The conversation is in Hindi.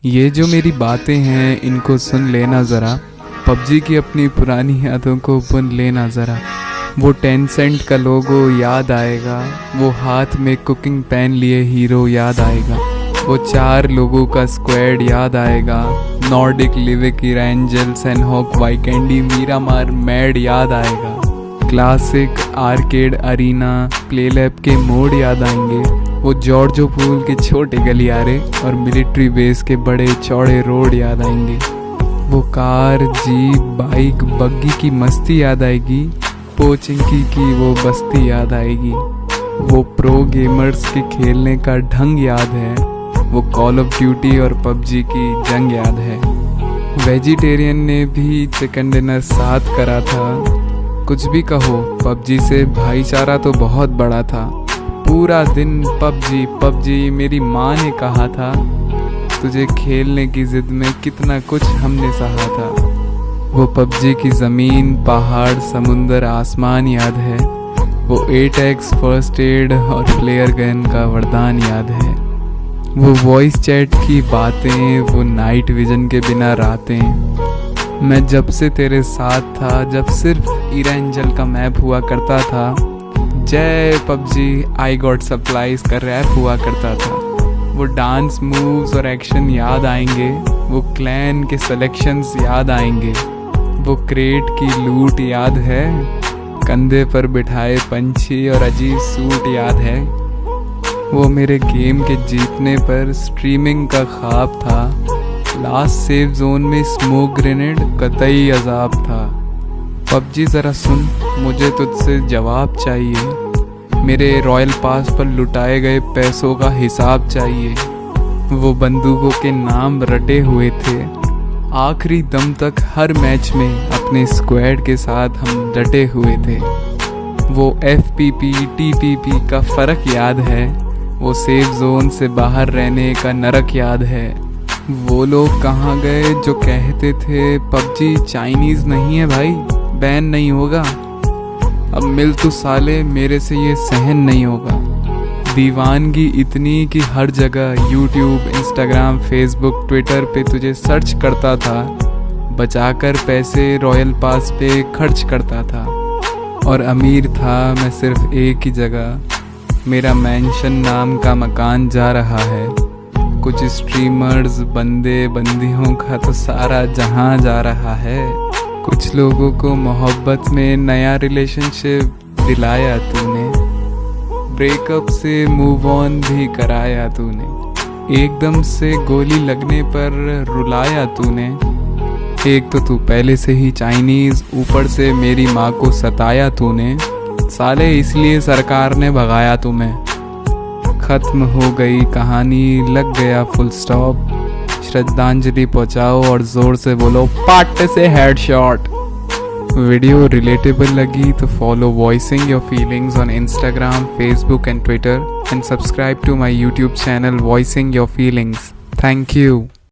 ये जो मेरी बातें हैं इनको सुन लेना ज़रा। पबजी की अपनी पुरानी यादों को बुन लेना ज़रा। वो 10 सेंट का लोगो याद आएगा, वो हाथ में कुकिंग पैन लिए हीरो याद आएगा, वो 4 लोगों का स्क्वाड याद आएगा, नॉर्डिक लिविक इरेंजल सैनहॉक वाइकेंडी मीरामार मैड याद आएगा, क्लासिक आर्केड अरीना प्लेलैब के मोड याद आएंगे, वो जॉर्जो पूल के छोटे गलियारे और मिलिट्री बेस के बड़े चौड़े रोड याद आएंगे, वो कार जीप बाइक बग्गी की मस्ती याद आएगी, पोचिंकी की वो बस्ती याद आएगी, वो प्रो गेमर्स के खेलने का ढंग याद है, वो कॉल ऑफ ड्यूटी और पबजी की जंग याद है। वेजिटेरियन ने भी चिकन डिनर साथ करा था। कुछ भी कहो, पबजी से भाईचारा तो बहुत बड़ा था। पूरा दिन पबजी पबजी मेरी माँ ने कहा था। तुझे खेलने की जिद में कितना कुछ हमने सहा था। वो पबजी की ज़मीन पहाड़ समुंदर आसमान याद है। वो 8x फर्स्ट एड और फ्लेयर गन का वरदान याद है। वो वॉइस चैट की बातें, वो नाइट विजन के बिना रातें। मैं जब से तेरे साथ था, जब सिर्फ इरेंजल का मैप हुआ करता था, जय पबजी आई गॉट सप्लाईज का रैप हुआ करता था। वो डांस मूव्स और एक्शन याद आएंगे, वो क्लैन के सिलेक्शंस याद आएंगे, वो क्रेट की लूट याद है, कंधे पर बिठाए पंछी और अजीब सूट याद है। वो मेरे गेम के जीतने पर स्ट्रीमिंग का ख्वाब था। लास्ट सेव जोन में स्मोक ग्रेनेड कतई अजाब था। पबजी ज़रा सुन, मुझे तुझसे जवाब चाहिए। मेरे रॉयल पास पर लुटाए गए पैसों का हिसाब चाहिए। वो बंदूकों के नाम रटे हुए थे। आखिरी दम तक हर मैच में अपने स्क्वाड के साथ हम डटे हुए थे। वो FPP TPP का फ़र्क याद है। वो सेफ जोन से बाहर रहने का नरक याद है। वो लोग कहाँ गए जो कहते थे पबजी चाइनीज़ नहीं है भाई, बैन नहीं होगा। अब मिल तू साले, मेरे से ये सहन नहीं होगा। दीवानगी इतनी कि हर जगह यूट्यूब इंस्टाग्राम फेसबुक ट्विटर पे तुझे सर्च करता था। बचाकर पैसे रॉयल पास पे खर्च करता था। और अमीर था मैं सिर्फ एक ही जगह। मेरा मैंशन नाम का मकान जा रहा है। कुछ स्ट्रीमर्स बंदे बंदियों का तो सारा जहां जा रहा है। कुछ लोगों को मोहब्बत में नया रिलेशनशिप दिलाया तूने। ब्रेकअप से मूव ऑन भी कराया तूने। एकदम से गोली लगने पर रुलाया तूने। एक तो तू पहले से ही चाइनीज़, ऊपर से मेरी माँ को सताया तूने। साले इसलिए सरकार ने भगाया तुम्हें। खत्म हो गई कहानी, लग गया फुल स्टॉप। श्रद्धांजलि पहुंचाओ और जोर से बोलो पाट से हेडशॉट। वीडियो रिलेटेबल लगी तो follow Voicing Your Feelings on Instagram, Facebook and Twitter and subscribe to my YouTube channel Voicing Your Feelings. Thank you.